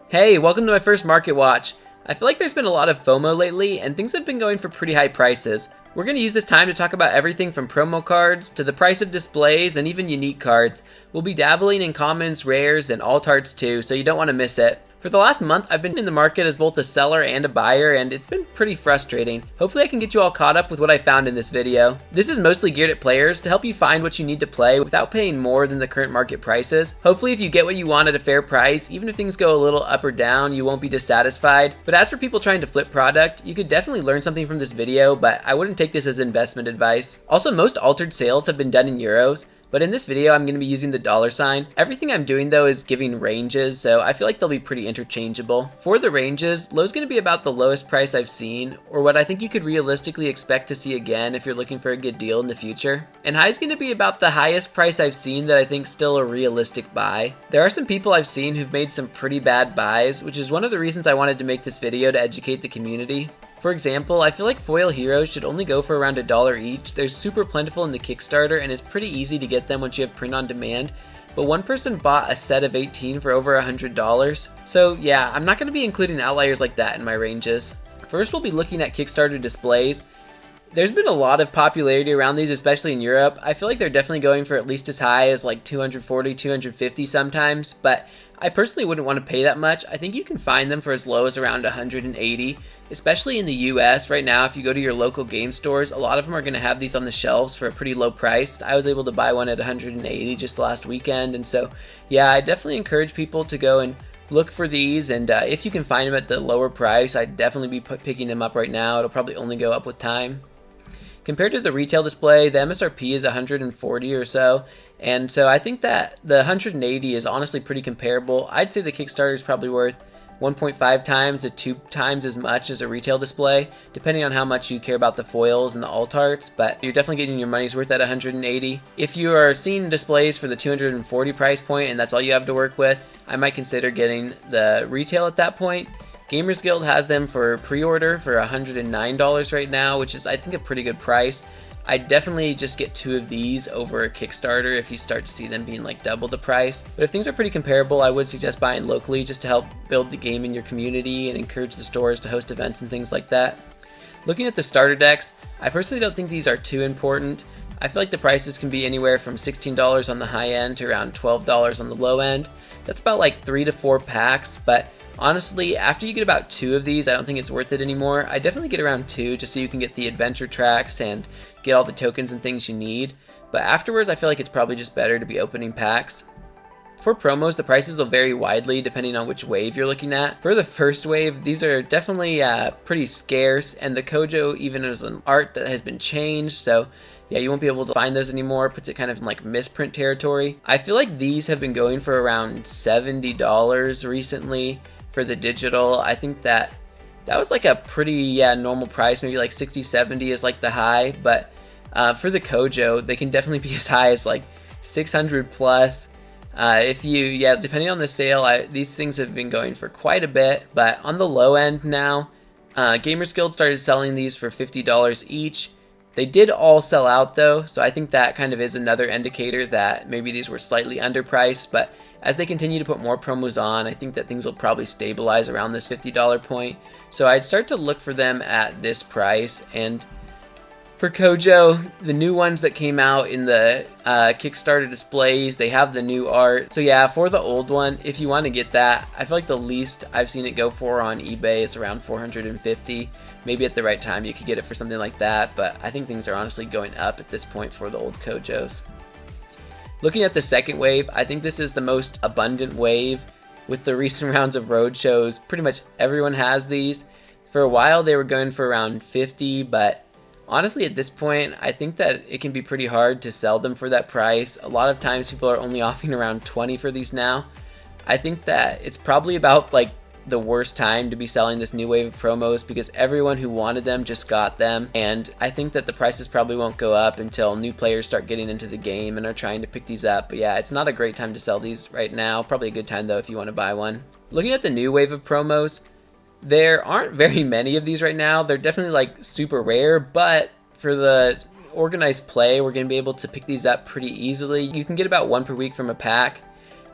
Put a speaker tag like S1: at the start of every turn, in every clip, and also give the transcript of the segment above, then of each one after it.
S1: Hey, welcome to my first Market Watch. I feel like there's been a lot of FOMO lately, and things have been going for pretty high prices. We're going to use this time to talk about everything from promo cards to the price of displays and even unique cards. We'll be dabbling in commons, rares, and alt-arts too, so you don't want to miss it. For the last month, I've been in the market as both a seller and a buyer, and it's been pretty frustrating. Hopefully I can get you all caught up with what I found in this video. This is mostly geared at players to help you find what you need to play without paying more than the current market prices. Hopefully if you get what you want at a fair price, even if things go a little up or down, you won't be dissatisfied. But as for people trying to flip product, you could definitely learn something from this video, but I wouldn't take this as investment advice. Also, most altered sales have been done in euros. But in this video, I'm going to be using the dollar sign. Everything I'm doing though is giving ranges, so I feel like they'll be pretty interchangeable. For the ranges, low's going to be about the lowest price I've seen, or what I think you could realistically expect to see again if you're looking for a good deal in the future. And high's going to be about the highest price I've seen that I think still a realistic buy. There are some people I've seen who've made some pretty bad buys, which is one of the reasons I wanted to make this video to educate the community. For example, I feel like foil heroes should only go for around $1 each. They're super plentiful in the Kickstarter and it's pretty easy to get them once you have print on demand. But one person bought a set of 18 for over $100. So yeah, I'm not going to be including outliers like that in my ranges. First, we'll be looking at Kickstarter displays. There's been a lot of popularity around these, especially in Europe. I feel like they're definitely going for at least as high as like 240, 250 sometimes, but I personally wouldn't want to pay that much. I think you can find them for as low as around 180, especially in the US right now. If you go to your local game stores, a lot of them are going to have these on the shelves for a pretty low price. I was able to buy one at 180 just last weekend, and so yeah, I definitely encourage people to go and look for these, and if you can find them at the lower price, I'd definitely be picking them up right now. It'll probably only go up with time. Compared to the retail display, the MSRP is 140 or so, and so I think that the 180 is honestly pretty comparable. I'd say the Kickstarter is probably worth 1.5 times to 2 times as much as a retail display, depending on how much you care about the foils and the alt arts, but you're definitely getting your money's worth at 180. If you are seeing displays for the 240 price point and that's all you have to work with, I might consider getting the retail at that point. Gamers Guild has them for pre-order for $109 right now, which is I think a pretty good price. I'd definitely just get 2 of these over a Kickstarter if you start to see them being like double the price. But if things are pretty comparable, I would suggest buying locally just to help build the game in your community and encourage the stores to host events and things like that. Looking at the starter decks, I personally don't think these are too important. I feel like the prices can be anywhere from $16 on the high end to around $12 on the low end. That's about like 3 to 4 packs, but honestly, after you get about 2 of these, I don't think it's worth it anymore. I definitely get around 2 just so you can get the adventure tracks and get all the tokens and things you need. But afterwards, I feel like it's probably just better to be opening packs. For promos, the prices will vary widely depending on which wave you're looking at. For the first wave, these are definitely pretty scarce, and the Kojo even is an art that has been changed, so yeah, you won't be able to find those anymore. Puts it kind of in like misprint territory. I feel like these have been going for around $70 recently for the digital. I think that was like a pretty normal price, maybe like 60, 70 is like the high, but for the Kojo, they can definitely be as high as like 600 plus. If you, depending on the sale, these things have been going for quite a bit, but on the low end now, Gamers Guild started selling these for $50 each. They did all sell out though, so I think that kind of is another indicator that maybe these were slightly underpriced, but as they continue to put more promos on, I think that things will probably stabilize around this $50 point. So I'd start to look for them at this price. And for Kojo, the new ones that came out in the Kickstarter displays, they have the new art. So yeah, for the old one, if you want to get that, I feel like the least I've seen it go for on eBay is around 450. Maybe at the right time you could get it for something like that, but I think things are honestly going up at this point for the old Kojos. Looking at the second wave, I think this is the most abundant wave. With the recent rounds of roadshows, pretty much everyone has these. For a while they were going for around 50, but honestly at this point I think that it can be pretty hard to sell them for that price. A lot of times people are only offering around 20 for these now. I think that it's probably about like the worst time to be selling this new wave of promos because everyone who wanted them just got them, and I think that the prices probably won't go up until new players start getting into the game and are trying to pick these up. But yeah, it's not a great time to sell these right now. Probably a good time though if you want to buy one. Looking at the new wave of promos, there aren't very many of these right now. They're definitely like super rare, but for the organized play, we're going to be able to pick these up pretty easily. You can get about 1 per week from a pack.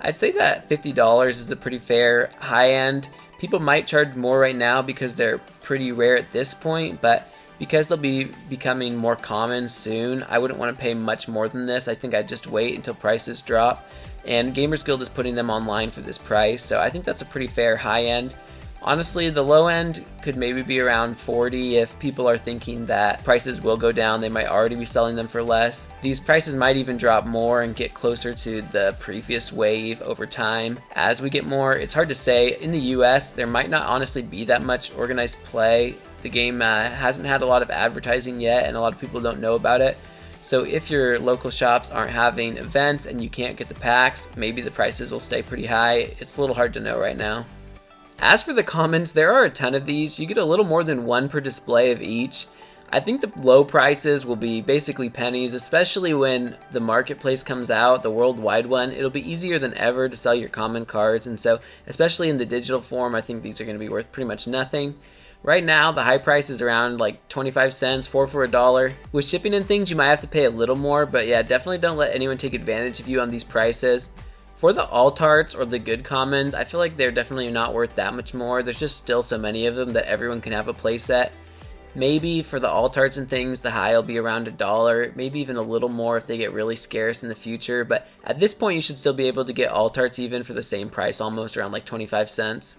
S1: I'd say that $50 is a pretty fair high end. People might charge more right now because they're pretty rare at this point, but because they'll be becoming more common soon, I wouldn't want to pay much more than this. I think I'd just wait until prices drop, and Gamers Guild is putting them online for this price, so I think that's a pretty fair high end. Honestly, the low end could maybe be around 40 if people are thinking that prices will go down. They might already be selling them for less. These prices might even drop more and get closer to the previous wave over time. As we get more, it's hard to say. In the US, there might not honestly be that much organized play. The game hasn't had a lot of advertising yet, and a lot of people don't know about it. So if your local shops aren't having events and you can't get the packs, maybe the prices will stay pretty high. It's a little hard to know right now. As for the commons, there are a ton of these. You get a little more than one per display of each. I think the low prices will be basically pennies, especially when the marketplace comes out, the worldwide one. It'll be easier than ever to sell your common cards, and so especially in the digital form, I think these are going to be worth pretty much nothing. Right now, the high price is around like 25 cents, 4 for $1. With shipping and things, you might have to pay a little more, but yeah, definitely don't let anyone take advantage of you on these prices. For the alt-arts or the good commons, I feel like they're definitely not worth that much more. There's just still so many of them that everyone can have a playset. Maybe for the alt-arts and things, the high will be around $1, maybe even a little more if they get really scarce in the future, but at this point you should still be able to get alt-arts even for the same price, almost around like 25 cents.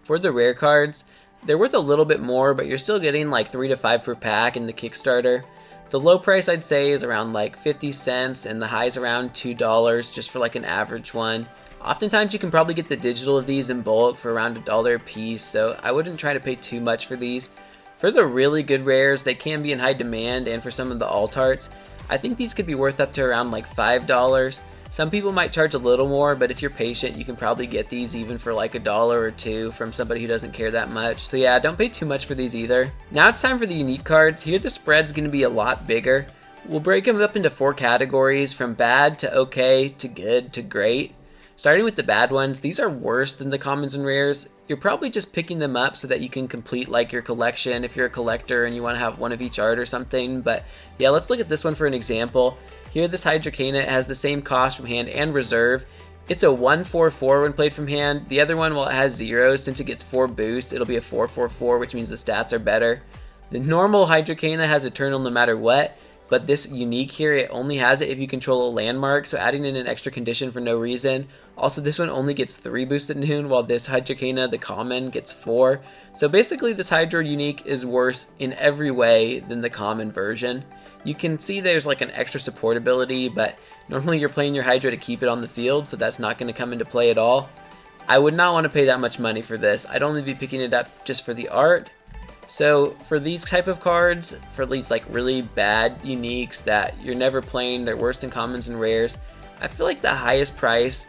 S1: For the rare cards, they're worth a little bit more, but you're still getting like 3 to 5 per pack in the Kickstarter. The low price I'd say is around like 50 cents and the high is around $2 just for like an average one. Oftentimes you can probably get the digital of these in bulk for around $1 a piece, so I wouldn't try to pay too much for these. For the really good rares, they can be in high demand, and for some of the alt-arts, I think these could be worth up to around like $5. Some people might charge a little more, but if you're patient, you can probably get these even for like $1 or $2 from somebody who doesn't care that much. So yeah, don't pay too much for these either. Now it's time for the unique cards. Here the spread's going to be a lot bigger. We'll break them up into 4 categories, from bad to okay to good to great. Starting with the bad ones, these are worse than the commons and rares. You're probably just picking them up so that you can complete like your collection if you're a collector and you want to have one of each art or something. But yeah, let's look at this one for an example. Here this Hydrocana has the same cost from hand and reserve. It's a 1/4/4 when played from hand. The other one, while it has 0, since it gets 4 boost, it'll be a 4/4/4, which means the stats are better. The normal Hydrocana has Eternal no matter what, but this unique here, it only has it if you control a landmark, so adding in an extra condition for no reason. Also, this one only gets 3 boost at noon, while this Hydrocana, the common, gets 4. So basically this Hydro unique is worse in every way than the common version. You can see there's like an extra support ability, but normally you're playing your Hydra to keep it on the field, so that's not going to come into play at all. I would not want to pay that much money for this. I'd only be picking it up just for the art. So for these type of cards, for these like really bad uniques that you're never playing, they're worse than commons and rares, I feel like the highest price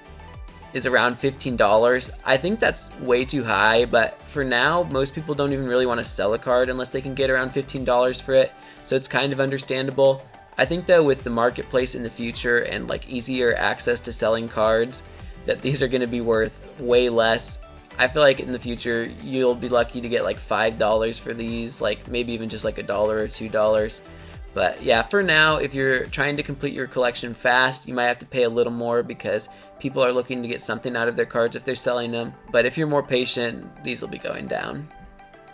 S1: is around $15. I think that's way too high, but for now, most people don't even really want to sell a card unless they can get around $15 for it, so it's kind of understandable. I think though with the marketplace in the future and like easier access to selling cards, that these are going to be worth way less. I feel like in the future, you'll be lucky to get like $5 for these, like maybe even just like $1 or $2. But yeah, for now, if you're trying to complete your collection fast, you might have to pay a little more because people are looking to get something out of their cards if they're selling them. But if you're more patient, these will be going down.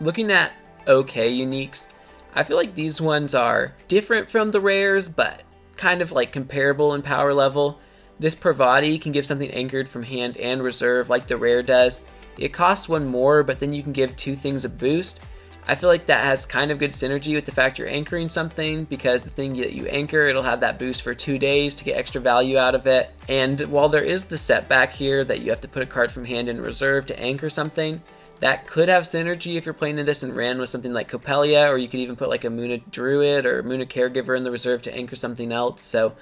S1: Looking at okay uniques, I feel like these ones are different from the rares, but kind of like comparable in power level. This Parvati can give something anchored from hand and reserve like the rare does. It costs 1 more, but then you can give 2 things a boost. I feel like that has kind of good synergy with the fact you're anchoring something, because the thing that you anchor, it'll have that boost for 2 days to get extra value out of it. And while there is the setback here that you have to put a card from hand in reserve to anchor something, that could have synergy if you're playing this and ran with something like Copelia, or you could even put like a Muna Druid or Muna Caregiver in the reserve to anchor something else. So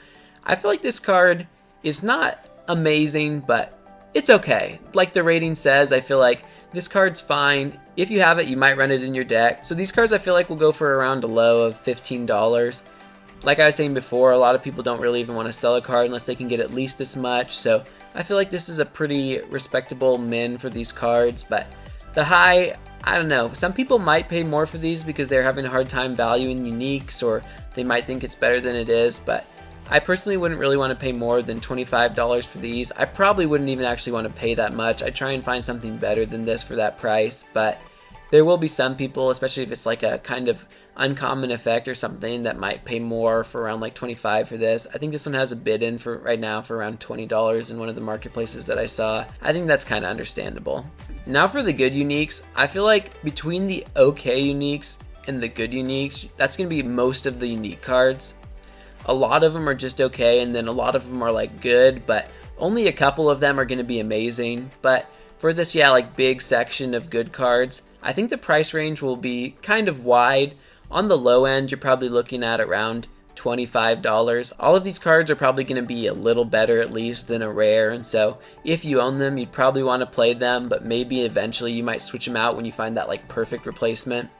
S1: I feel like this card is not amazing, but it's okay. Like the rating says, I feel like this card's fine. If you have it, you might run it in your deck. So these cards I feel like will go for around a low of $15. Like I was saying before, a lot of people don't really even want to sell a card unless they can get at least this much. So I feel like this is a pretty respectable min for these cards. But the high, I don't know. Some people might pay more for these because they're having a hard time valuing uniques, or they might think it's better than it is. But I personally wouldn't really want to pay more than $25 for these. I probably wouldn't even actually want to pay that much. I try and find something better than this for that price, but there will be some people, especially if it's like a kind of uncommon effect or something, that might pay more for around like 25 for this. I think this one has a bid in for right now for around $20 in one of the marketplaces that I saw. I think that's kind of understandable. Now for the good uniques, I feel like between the okay uniques and the good uniques, that's going to be most of the unique cards. A lot of them are just okay, and then a lot of them are like good, but only a couple of them are going to be amazing. But for this, yeah, like big section of good cards, I think the price range will be kind of wide. On the low end, you're probably looking at around $25. All of these cards are probably going to be a little better at least than a rare, and so if you own them, you'd probably want to play them, but maybe eventually you might switch them out when you find that like perfect replacement.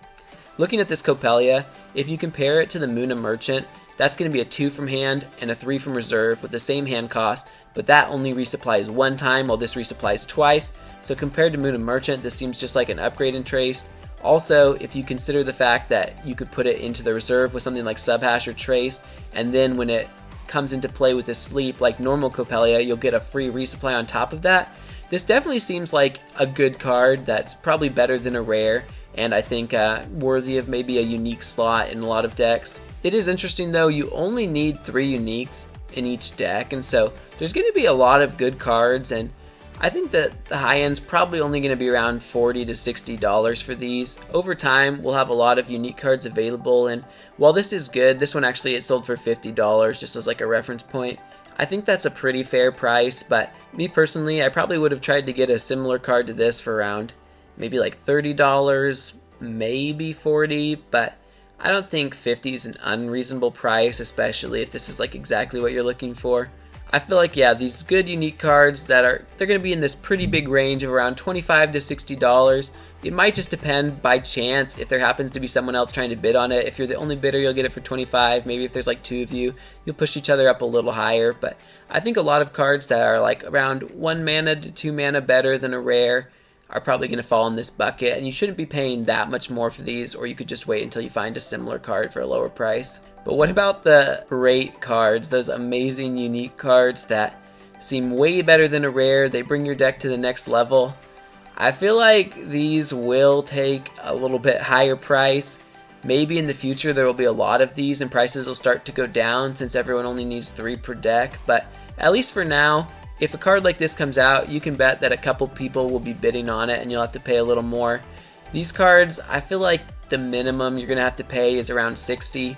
S1: Looking at this Copelia, if you compare it to the Muna Merchant, that's going to be a 2 from hand and a 3 from reserve with the same hand cost, but that only resupplies one time while this resupplies twice. So compared to Muna Merchant, this seems just like an upgrade in Trace. Also, if you consider the fact that you could put it into the reserve with something like Subhash or Trace, and then when it comes into play with this sleep like normal Copelia, you'll get a free resupply on top of that. This definitely seems like a good card that's probably better than a rare, and I think worthy of maybe a unique slot in a lot of decks. It is interesting though, you only need 3 uniques in each deck, and so there's going to be a lot of good cards, and I think that the high end's probably only going to be around $40 to $60 for these. Over time, we'll have a lot of unique cards available, and while this is good, this one actually it sold for $50 just as like a reference point. I think that's a pretty fair price, but me personally, I probably would have tried to get a similar card to this for around maybe like $30, maybe $40, but I don't think $50 is an unreasonable price, especially if this is like exactly what you're looking for. I feel like, yeah, these good unique cards they're going to be in this pretty big range of around $25 to $60. It might just depend by chance if there happens to be someone else trying to bid on it. If you're the only bidder, you'll get it for $25. Maybe if there's like 2 of you, you'll push each other up a little higher. But I think a lot of cards that are like around 1 mana to 2 mana better than a rare are probably going to fall in this bucket, and you shouldn't be paying that much more for these, or you could just wait until you find a similar card for a lower price. But what about the great cards, those amazing unique cards that seem way better than a rare? They bring your deck to the next level. I feel like these will take a little bit higher price. Maybe in the future there will be a lot of these and prices will start to go down since everyone only needs 3 per deck, but at least for now, if a card like this comes out, you can bet that a couple people will be bidding on it and you'll have to pay a little more. These cards, I feel like the minimum you're going to have to pay is around $60.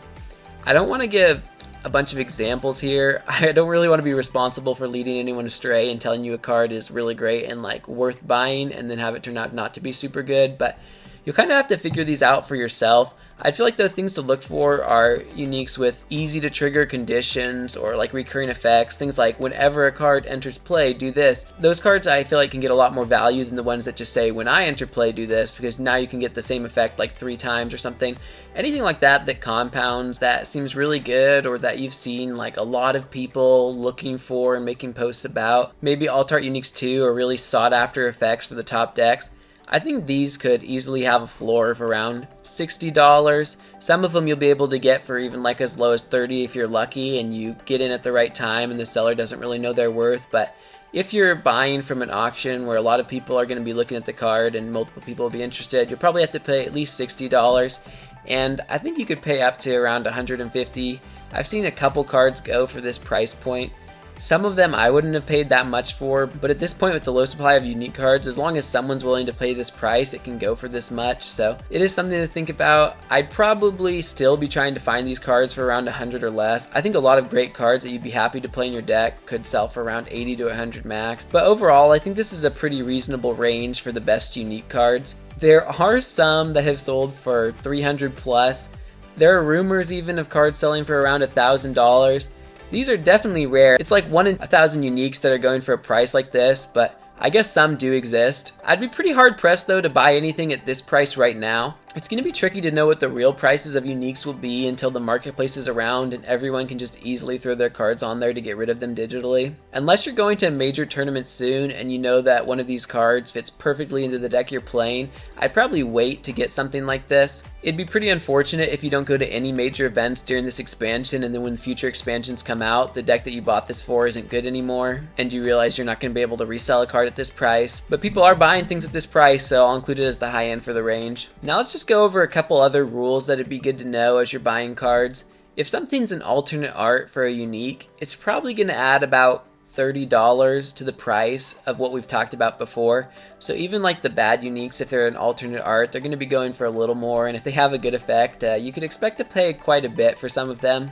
S1: I don't want to give a bunch of examples here. I don't really want to be responsible for leading anyone astray and telling you a card is really great and like worth buying and then have it turn out not to be super good, but you'll kind of have to figure these out for yourself. I feel like the things to look for are uniques with easy to trigger conditions or like recurring effects, things like whenever a card enters play, do this. Those cards I feel like can get a lot more value than the ones that just say when I enter play, do this, because now you can get the same effect like 3 times or something. Anything like that that compounds, that seems really good, or that you've seen like a lot of people looking for and making posts about. Maybe Altered Uniques 2 are really sought after effects for the top decks. I think these could easily have a floor of around $60. Some of them you'll be able to get for even like as low as $30 if you're lucky and you get in at the right time and the seller doesn't really know their worth. But if you're buying from an auction where a lot of people are going to be looking at the card and multiple people will be interested, you'll probably have to pay at least $60. And I think you could pay up to around $150. I've seen a couple cards go for this price point. Some of them I wouldn't have paid that much for, but at this point with the low supply of unique cards, as long as someone's willing to pay this price, it can go for this much. So it is something to think about. I'd probably still be trying to find these cards for around 100 or less. I think a lot of great cards that you'd be happy to play in your deck could sell for around 80 to 100 max. But overall, I think this is a pretty reasonable range for the best unique cards. There are some that have sold for 300 plus. There are rumors even of cards selling for around $1,000. These are definitely rare. It's like 1 in 1,000 uniques that are going for a price like this, but I guess some do exist. I'd be pretty hard pressed though to buy anything at this price right now. It's going to be tricky to know what the real prices of uniques will be until the marketplace is around and everyone can just easily throw their cards on there to get rid of them digitally. Unless you're going to a major tournament soon and you know that one of these cards fits perfectly into the deck you're playing, I'd probably wait to get something like this. It'd be pretty unfortunate if you don't go to any major events during this expansion, and then when future expansions come out, the deck that you bought this for isn't good anymore, and you realize you're not going to be able to resell a card at this price. But people are buying things at this price, so I'll include it as the high end for the range. Now let's just go over a couple other rules that it'd be good to know as you're buying cards. If something's an alternate art for a unique, it's probably going to add about $30 to the price of what we've talked about before. So even like the bad uniques, if they're an alternate art, they're going to be going for a little more, and if they have a good effect, you could expect to pay quite a bit for some of them.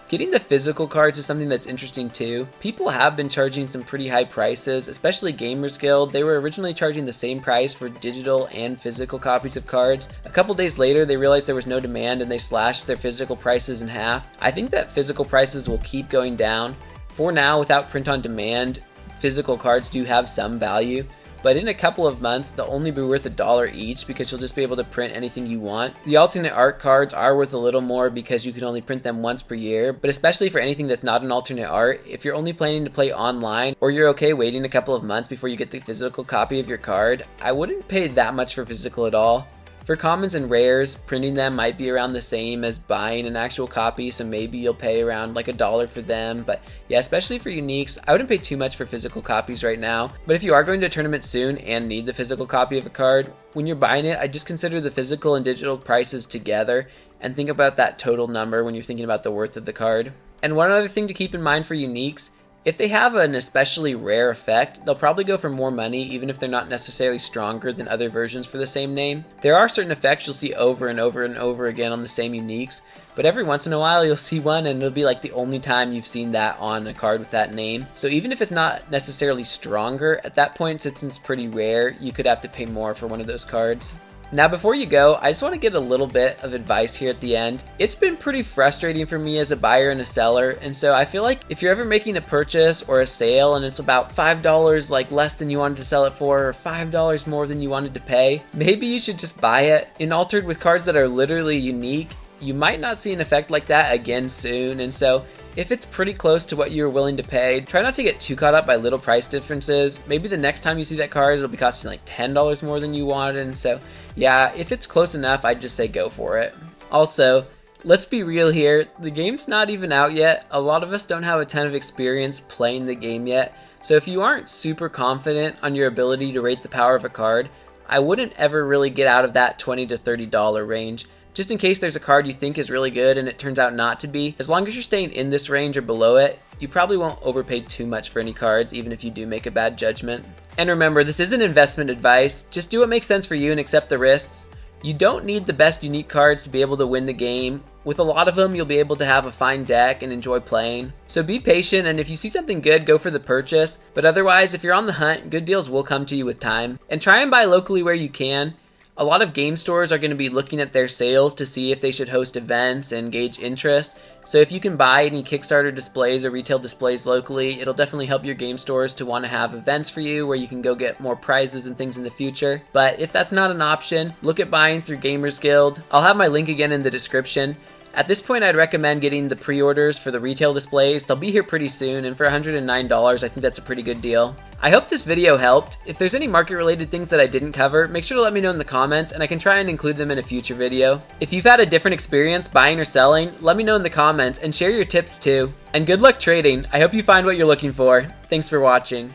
S1: Getting the physical cards is something that's interesting too. People have been charging some pretty high prices, especially Gamers Guild. They were originally charging the same price for digital and physical copies of cards. A couple days later, they realized there was no demand and they slashed their physical prices in half. I think that physical prices will keep going down. For now, without print on demand, physical cards do have some value, but in a couple of months, they'll only be worth $1 each because you'll just be able to print anything you want. The alternate art cards are worth a little more because you can only print them once per year, but especially for anything that's not an alternate art, if you're only planning to play online, or you're okay waiting a couple of months before you get the physical copy of your card, I wouldn't pay that much for physical at all. For commons and rares, printing them might be around the same as buying an actual copy, so maybe you'll pay around like $1 for them. But yeah, especially for uniques, I wouldn't pay too much for physical copies right now. But if you are going to a tournament soon and need the physical copy of a card, when you're buying it, I just consider the physical and digital prices together and think about that total number when you're thinking about the worth of the card. And one other thing to keep in mind for uniques, if they have an especially rare effect, they'll probably go for more money even if they're not necessarily stronger than other versions for the same name. There are certain effects you'll see over and over and over again on the same uniques, but every once in a while you'll see one and it'll be like the only time you've seen that on a card with that name. So even if it's not necessarily stronger, at that point, since it's pretty rare, you could have to pay more for one of those cards. Now before you go, I just want to get a little bit of advice here at the end. It's been pretty frustrating for me as a buyer and a seller, and so I feel like if you're ever making a purchase or a sale and it's about $5 like less than you wanted to sell it for, or $5 more than you wanted to pay, maybe you should just buy it. In Altered, with cards that are literally unique, you might not see an effect like that again soon, and so if it's pretty close to what you're willing to pay, try not to get too caught up by little price differences. Maybe the next time you see that card, it'll be costing like $10 more than you wanted, and so yeah, if it's close enough, I'd just say go for it. Also, let's be real here, the game's not even out yet. A lot of us don't have a ton of experience playing the game yet, so if you aren't super confident on your ability to rate the power of a card, I wouldn't ever really get out of that $20 to $30 range. Just in case there's a card you think is really good and it turns out not to be, as long as you're staying in this range or below it, you probably won't overpay too much for any cards, even if you do make a bad judgment. And remember, this isn't investment advice, just do what makes sense for you and accept the risks. You don't need the best unique cards to be able to win the game. With a lot of them, you'll be able to have a fine deck and enjoy playing. So be patient, and if you see something good, go for the purchase. But otherwise, if you're on the hunt, good deals will come to you with time. And try and buy locally where you can. A lot of game stores are going to be looking at their sales to see if they should host events and gauge interest. So if you can buy any Kickstarter displays or retail displays locally, it'll definitely help your game stores to want to have events for you where you can go get more prizes and things in the future. But if that's not an option, look at buying through Gamers Guild. I'll have my link again in the description. At this point, I'd recommend getting the pre-orders for the retail displays. They'll be here pretty soon, and for $109, I think that's a pretty good deal. I hope this video helped. If there's any market-related things that I didn't cover, make sure to let me know in the comments, and I can try and include them in a future video. If you've had a different experience buying or selling, let me know in the comments, and share your tips too. And good luck trading. I hope you find what you're looking for. Thanks for watching.